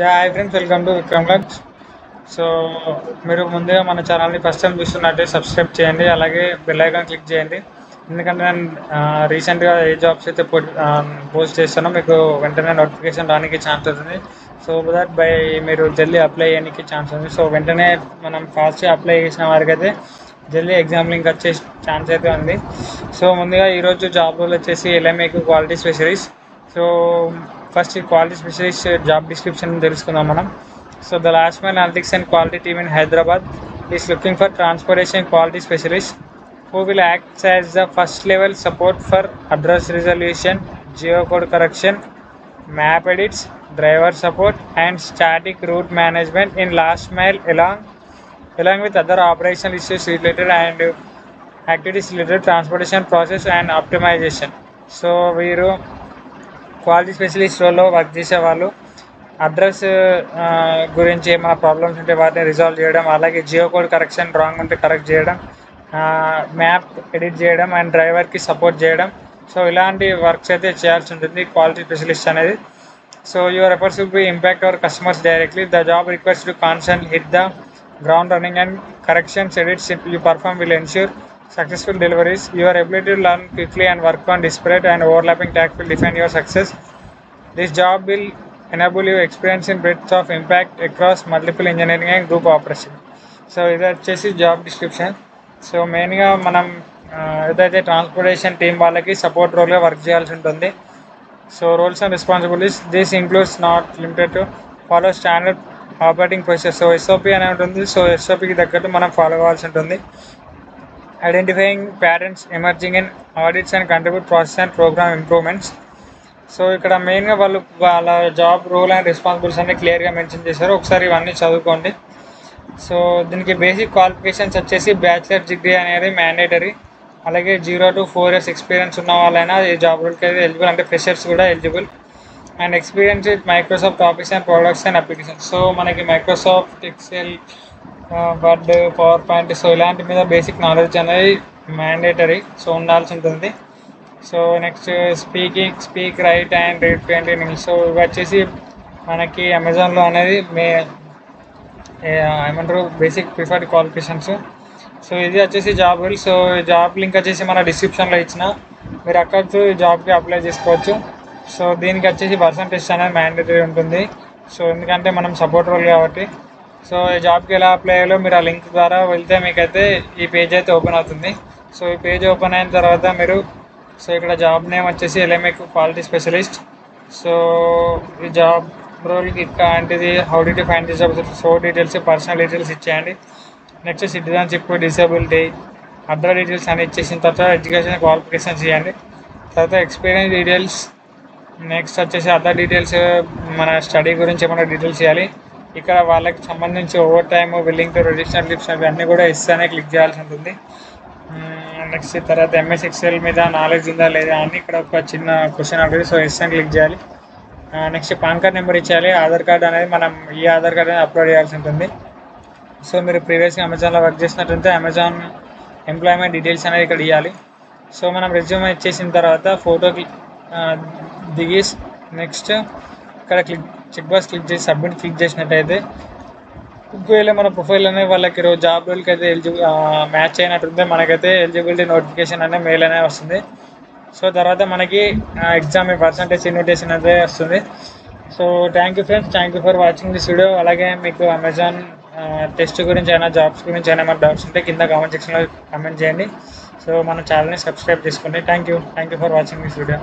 Hi friends, welcome to Vikram Lux. So మీరు ముందుగా మన ఛానల్ని ఫస్ట్ టైం చూస్తున్నట్టే సబ్స్క్రైబ్ చేయండి, అలాగే బెల్ ఐకాన్ క్లిక్ చేయండి. ఎందుకంటే నేను రీసెంట్గా ఏ జాబ్స్ అయితే పోస్ట్ చేస్తానో మీకు వెంటనే నోటిఫికేషన్ రానికి ఛాన్స్ ఉంటుంది. సో దట్ బై మీరు జల్దీ అప్లై చేయడానికి ఛాన్స్ ఉంది. సో వెంటనే మనం ఫాస్ట్గా అప్లై చేసిన వారికి అయితే జల్దీ ఎగ్జామ్ లింక్ వచ్చే ఛాన్స్ అయితే ఉంది. సో ముందుగా ఈరోజు జాబ్ రోల్ వచ్చేసి ఎల్ఎంఏకు క్వాలిటీ స్పెషలిస్ట్. సో ఫస్ట్ ఈ క్వాలిటీ స్పెషలిస్ట్ జాబ్ డిస్క్రిప్షన్ తెలుసుకుందాం మనం. So the last mile analytics and quality team in Hyderabad is looking for transportation quality specialist who will act as the first level support for address resolution, geocode correction, map edits, driver support and static route management in last mile along with other operational issues related and activities related to transportation process and optimization. So వీరు quality specialist రోల్లో work చేసేవాళ్ళు address గురించి ఏమైనా problems ఉంటే వాటిని resolve చేయడం, అలాగే Jio code correction wrong ఉంటే కరెక్ట్ చేయడం, మ్యాప్ ఎడిట్ చేయడం అండ్ డ్రైవర్కి సపోర్ట్ చేయడం. సో ఇలాంటి వర్క్స్ అయితే చేయాల్సి ఉంటుంది క్వాలిటీ స్పెషలిస్ట్ అనేది. So your efforts will be impact our customers directly. The job request to constant hit the ground running and corrections edits you perform will ensure successful deliveries. Your ability to learn quickly and work on disparate and overlapping tasks will define your success. This job will enable you experience in breadth of impact across multiple engineering and group operation. So ఇది వచ్చేసి job description. So మెయిన్గా మనం ఏదైతే transportation team వాళ్ళకి support రోల్గా work చేయాల్సి ఉంటుంది. So roles and responsibilities this includes not limited to follow standard operating process. So SOP అనే ఉంటుంది. సో ఎస్ఓపికి తగ్గట్టు మనం ఫాలో కావాల్సి ఉంటుంది. Identifying patterns emerging in audits and contribute process and program improvements. So ఇక్కడ మెయిన్గా వాళ్ళు వాళ్ళ జాబ్ రోల్ అండ్ రెస్పాన్సిబిలిటీస్ అన్ని క్లియర్గా మెన్షన్ చేశారు. ఒకసారి ఇవన్నీ చదువుకోండి. సో దీనికి బేసిక్ క్వాలిఫికేషన్స్ వచ్చేసి బ్యాచిలర్ డిగ్రీ అనేది మ్యాండేటరీ, అలాగే 0 to 4 years ఎక్స్పీరియన్స్ ఉన్న వాళ్ళైనా ఈ జాబ్ రోల్కి అయితే ఎలిజిబుల్, అంటే ఫ్రెషర్స్ కూడా eligible. And experience with Microsoft Office and products and applications. So మనకి Microsoft Excel, Word, PowerPoint, so ఇలాంటి మీద బేసిక్ నాలెడ్జ్ అనేది మ్యాండేటరీ, సో ఉండాల్సి ఉంటుంది. So next speak write and read fluent in English. So ఇవి వచ్చేసి మనకి అమెజాన్లో అనేది ఏమంటారు బేసిక్ ప్రిఫర్డ్ క్వాలిఫికేషన్స్. సో ఇది వచ్చేసి job role. So job link వచ్చేసి మన డిస్క్రిప్షన్లో ఇచ్చిన, మీరు అక్కడ ఈ జాబ్కి అప్లై చేసుకోవచ్చు. సో దీనికి వచ్చేసి పర్సంటేజ్ అనేది మ్యాండేటరీ ఉంటుంది. సో ఎందుకంటే మనం సపోర్ట్ రోల్ కాబట్టి. సో ఈ జాబ్కి ఎలా అప్లై అయ్యాలో మీరు ఆ లింక్ ద్వారా వెళ్తే మీకైతే ఈ పేజ్ అయితే ఓపెన్ అవుతుంది. సో ఈ పేజ్ ఓపెన్ అయిన తర్వాత మీరు సో ఇక్కడ జాబ్ నేమ్ వచ్చేసి ఎల్ఎంఏకు క్వాలిటీ స్పెషలిస్ట్. సో ఈ జాబ్ రోల్కి ఇట్లాంటిది how the to find this job, so details, personal details ఇచ్చేయండి. Next citizenship, disability, other details అని ఇచ్చేసిన తర్వాత ఎడ్యుకేషన్ క్వాలిఫికేషన్స్ ఇవ్వండి. తర్వాత ఎక్స్పీరియన్స్ డీటెయిల్స్, నెక్స్ట్ వచ్చేసి అదర్ డీటెయిల్స్, మన స్టడీ గురించి ఏమైనా డీటెయిల్స్ ఇవ్వాలి. ఇక్కడ వాళ్ళకి సంబంధించి over time, willing to register lips అవి అన్నీ కూడా ఇస్తేనే క్లిక్ చేయాల్సి ఉంటుంది. నెక్స్ట్ తర్వాత ఎంఎస్ ఎక్సెల్ మీద నాలెడ్జ్ ఉందా లేదా అని ఇక్కడ ఒక చిన్న క్వశ్చన్ అడుగుతుంది. సో ఎస్ అని క్లిక్ చేయాలి. నెక్స్ట్ పాన్ కార్డ్ నెంబర్ ఇచ్చేయాలి. ఆధార్ కార్డ్ అనేది మనం ఈ ఆధార్ కార్డ్ అనేది అప్లోడ్ చేయాల్సి ఉంటుంది. సో మీరు ప్రీవియస్గా అమెజాన్లో వర్క్ చేసినట్టుంటే అమెజాన్ ఎంప్లాయ్మెంట్ డీటెయిల్స్ అనేది ఇక్కడ ఇవ్వాలి. సో మనం రెజ్యూమ్ ఇచ్చేసిన తర్వాత ఫోటోకి దిగి నెక్స్ట్ ఇక్కడ చెక్ బాక్స్ క్లిక్ చేసి సబ్మిట్ క్లిక్ చేసినట్టయితే ఒకవేళ మన ప్రొఫైల్ అనేది వాళ్ళకి జాబ్ రోల్కి అయితే మ్యాచ్ అయినట్టుంటే మనకైతే ఎలిజిబిలిటీ నోటిఫికేషన్ అనేది మెయిల్ అనేది వస్తుంది. సో తర్వాత మనకి ఎగ్జామ్ పర్సంటేజ్ ఇన్విటేషన్ అయితే వస్తుంది. So thank you friends, thank you for watching this video. అలాగే మీకు అమెజాన్ టెస్ట్ గురించి అయినా జాబ్స్ గురించి అయినా మన డౌట్స్ ఉంటే కింద కామెంట్ సెక్షన్లో కామెంట్ చేయండి. సో మన ఛానల్ని సబ్స్క్రైబ్ చేసుకోండి. Thank you for watching this video.